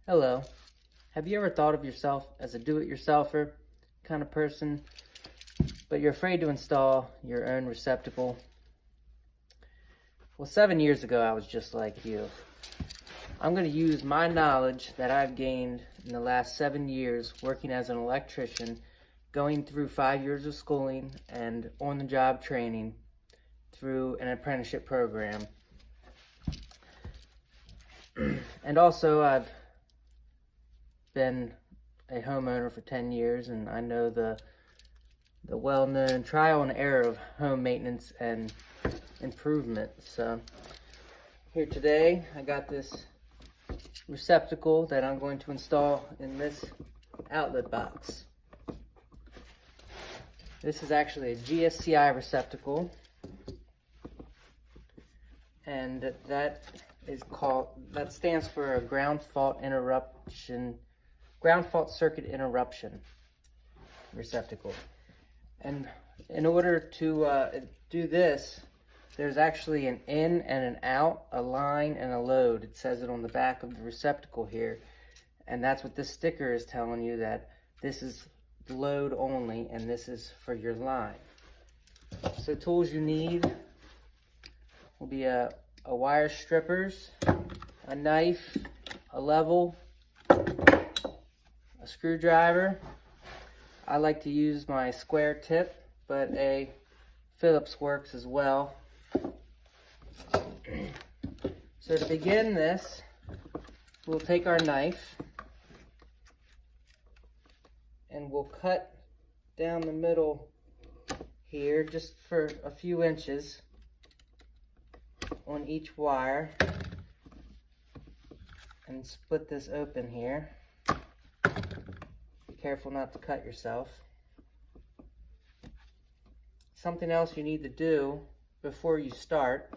Hello. Have you ever thought of yourself as a do-it-yourselfer kind of person, but you're afraid to install your own receptacle? Well, 7 years ago, I was just like you. I'm going to use my knowledge that I've gained in the last 7 years working as an electrician, going through 5 years of schooling and on-the-job training through an apprenticeship program. And also, I've been a homeowner for 10 years, and I know the well-known trial and error of home maintenance and improvement. So here today, I got this receptacle that I'm going to install in this outlet box. This is actually a GFCI receptacle, and that stands for a ground fault circuit interruption receptacle. And in order to do this, there's actually an in and an out, a line and a load. It says it on the back of the receptacle here, and that's what this sticker is telling you, that this is load only and this is for your line. So tools you need will be a wire strippers, a knife, a level, a screwdriver. I like to use my square tip, but a Phillips works as well. So to begin this, we'll take our knife and we'll cut down the middle here just for a few inches on each wire and split this open here. Be careful not to cut yourself. Something else you need to do before you start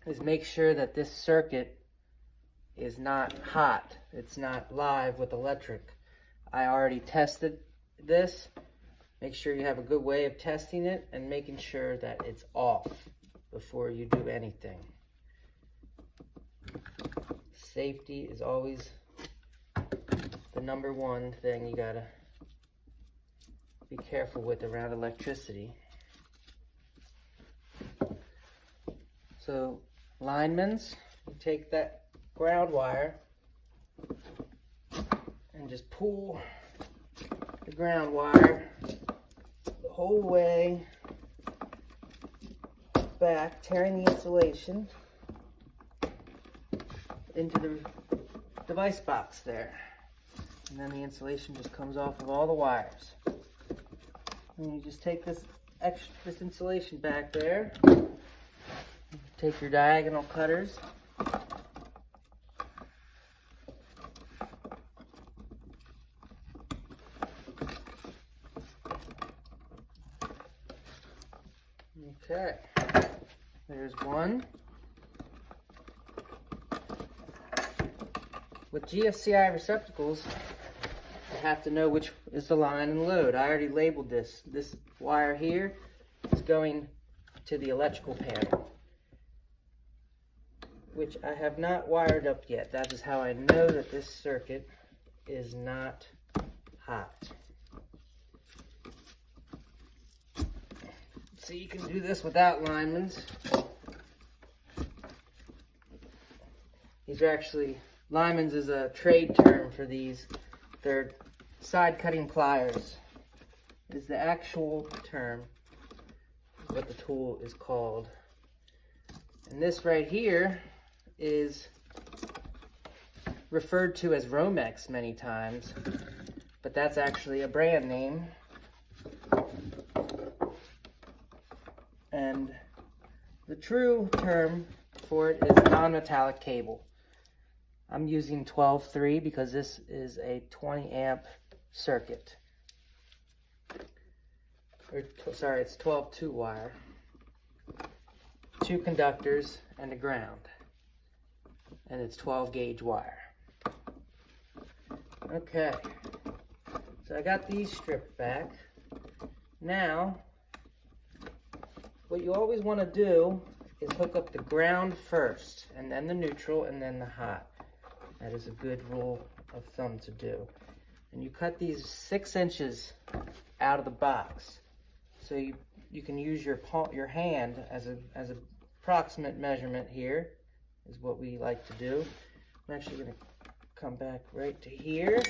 is make sure that this circuit is not hot. It's not live with electric. I already tested this. Make sure you have a good way of testing it and making sure that it's off before you do anything. Safety is always the #1 thing you gotta be careful with around electricity. So linemen's, you take that ground wire and just pull the ground wire the whole way back, tearing the insulation into the device box there. And then the insulation just comes off of all the wires. And you just take this insulation back there, take your diagonal cutters, okay, there's one. With GFCI receptacles, you have to know which is the line and load. I already labeled this. This wire here is going to the electrical panel, which I have not wired up yet. That is how I know that this circuit is not hot. So you can do this without linemen's. These are actually, linemen's is a trade term for these. They're side cutting pliers is the actual term, what the tool is called. And this right here is referred to as Romex many times, but that's actually a brand name. And the true term for it is non-metallic cable. I'm using 12-3 because this is a 20 amp circuit. Sorry, it's 12-2 wire. 2 conductors and a ground. And it's 12 gauge wire. Okay, so I got these stripped back. Now, what you always want to do is hook up the ground first, and then the neutral, and then the hot. That is a good rule of thumb to do. And you cut these 6 inches out of the box. So you can use your hand as a approximate measurement. Here is what we like to do. I'm actually going to come back right to here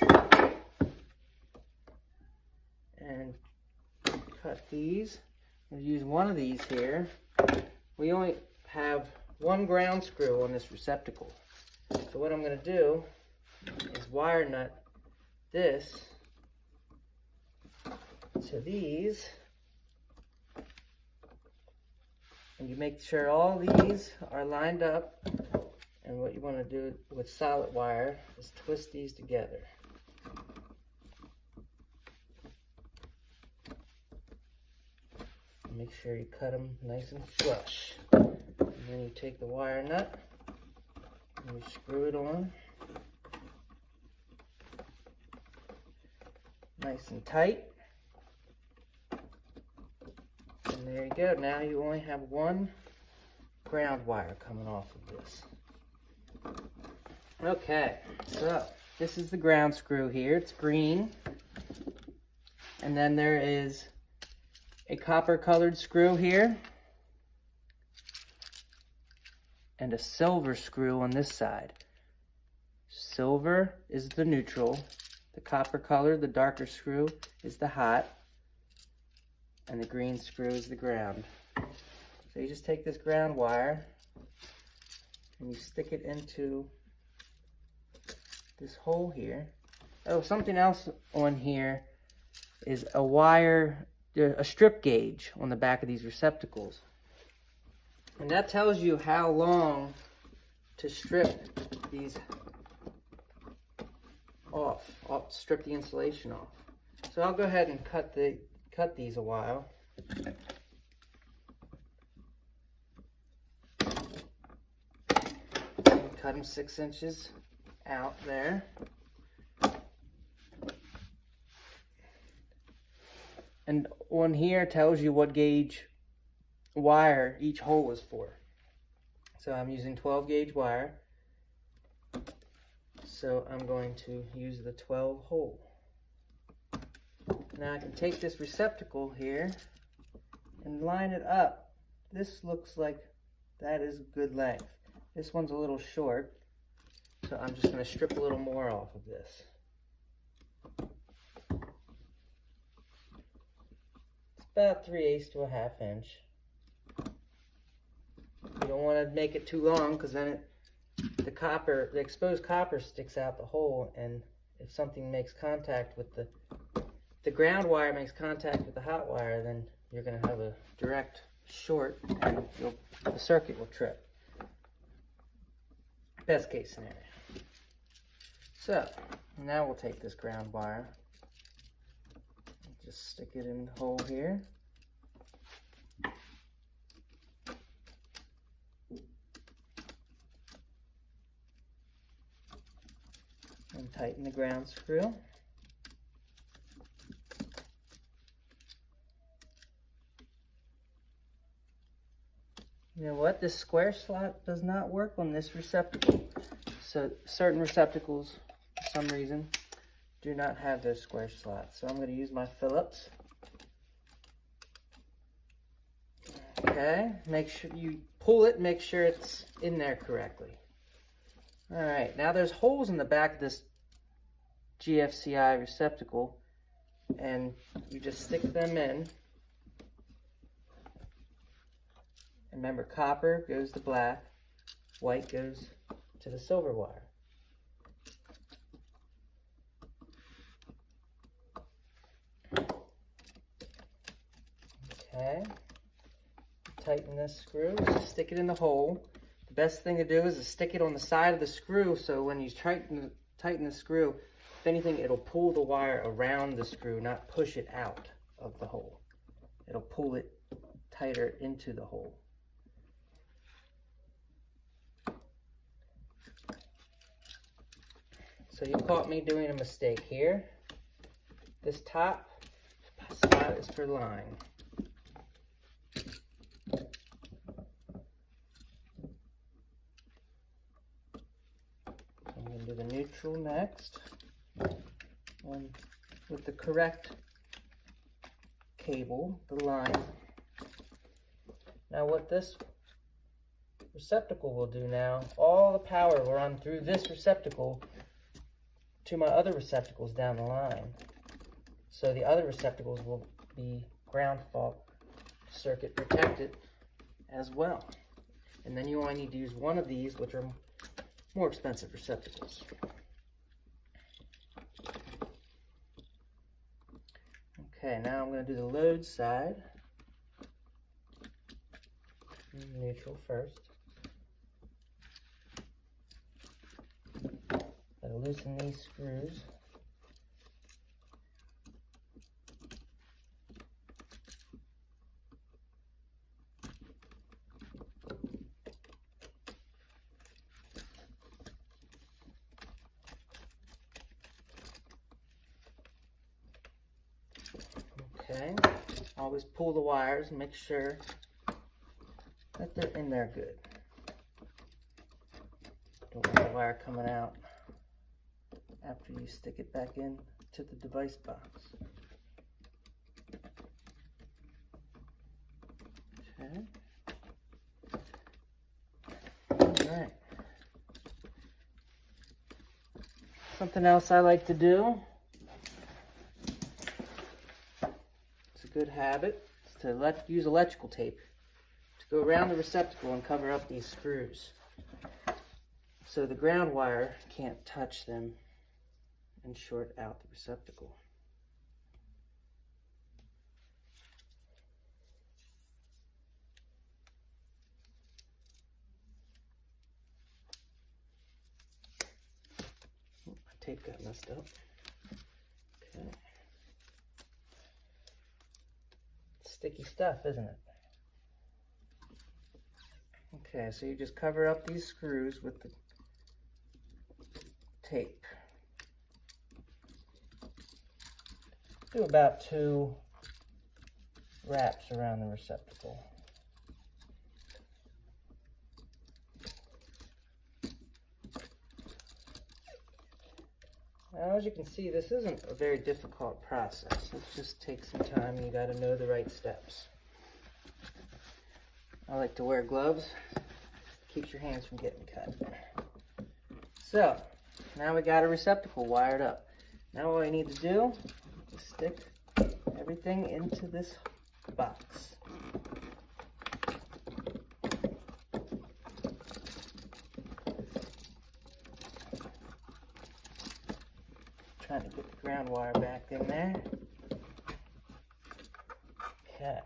and cut these. We'll use one of these here. We only have 1 ground screw on this receptacle. So what I'm going to do is wire nut this to these. And you make sure all these are lined up. And what you want to do with solid wire is twist these together. Make sure you cut them nice and flush. And then you take the wire nut and you screw it on. Nice and tight. And there you go. Now you only have 1 ground wire coming off of this. Okay, so this is the ground screw here. It's green. And then there is a copper colored screw here and a silver screw on this side. Silver is the neutral, the copper color, the darker screw, is the hot, and the green screw is the ground. So you just take this ground wire and you stick it into this hole here. Oh, something else on here is a wire, a strip gauge on the back of these receptacles. And that tells you how long to strip these off, strip the insulation off. So I'll go ahead and cut these a while. Cut them 6 inches out there. And on here tells you what gauge wire each hole is for. So I'm using 12 gauge wire. So I'm going to use the 12 hole. Now I can take this receptacle here and line it up. This looks like that is good length. This one's a little short, so I'm just going to strip a little more off of this. It's about 3/8 to a 1/2 inch. You don't want to make it too long because then the exposed copper sticks out the hole, and if something makes contact with the ground wire makes contact with the hot wire, then you're going to have a direct short and the circuit will trip. Best case scenario. So now we'll take this ground wire and just stick it in the hole here. And tighten the ground screw. You know what? This square slot does not work on this receptacle. So certain receptacles, for some reason, do not have those square slots. So I'm going to use my Phillips. Okay, make sure you pull it, make sure it's in there correctly. All right, now there's holes in the back of this GFCI receptacle, and you just stick them in. Remember, copper goes to black, white goes to the silver wire. Okay, tighten this screw, just stick it in the hole. The best thing to do is to stick it on the side of the screw, so when you tighten the screw, if anything, it'll pull the wire around the screw, not push it out of the hole. It'll pull it tighter into the hole. So you caught me doing a mistake here. This top spot is for line. I'm going to do do the neutral next. And with the correct cable, the line. Now what this receptacle will do now, all the power will run through this receptacle to my other receptacles down the line. So the other receptacles will be ground fault circuit protected as well. And then you only need to use one of these, which are more expensive receptacles. Okay, now I'm going to do the load side. Neutral first. Gotta loosen these screws. Okay, always pull the wires and make sure that they're in there good. Don't want the wire coming out after you stick it back in to the device box. Okay. Alright. Something else I like to do, it's a good habit, is to use electrical tape to go around the receptacle and cover up these screws so the ground wire can't touch them and short out the receptacle. Oh, my tape got messed up. Okay. Sticky stuff, isn't it? Okay, so you just cover up these screws with the tape. Do about 2 wraps around the receptacle. Now, as you can see, this isn't a very difficult process. It just takes some time and you got to know the right steps. I like to wear gloves. Keeps your hands from getting cut. So, now we got a receptacle wired up. Now all I need to do is stick everything into this box. Trying to get the ground wire back in there. Okay.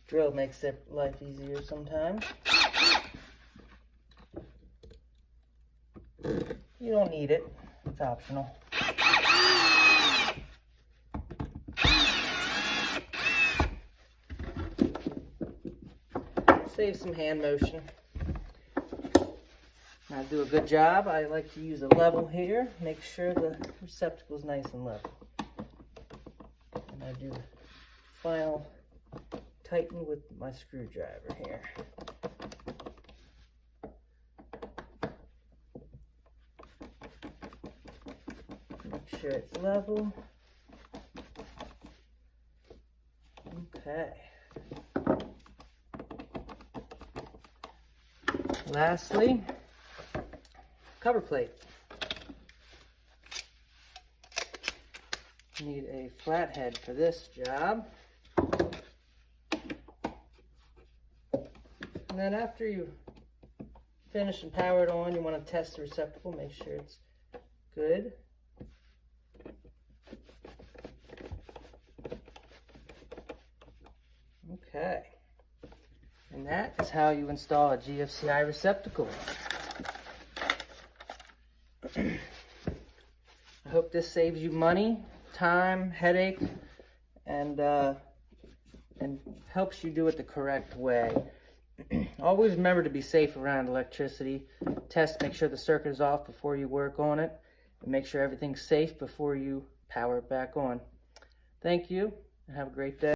Drill makes life easier sometimes. You don't need it, it's optional. Save some hand motion. Now to do a good job, I like to use a level here. Make sure the receptacle is nice and level. And I do the final tighten with my screwdriver here. Make sure it's level. Okay. Lastly, cover plate. Need a flathead for this job. And then after you finish and power it on, you want to test the receptacle, make sure it's good. Okay. And that is how you install a GFCI receptacle. I hope this saves you money, time, headache, and helps you do it the correct way. Always remember to be safe around electricity. Test, make sure the circuit is off before you work on it. and make sure everything's safe before you power it back on. Thank you, and have a great day.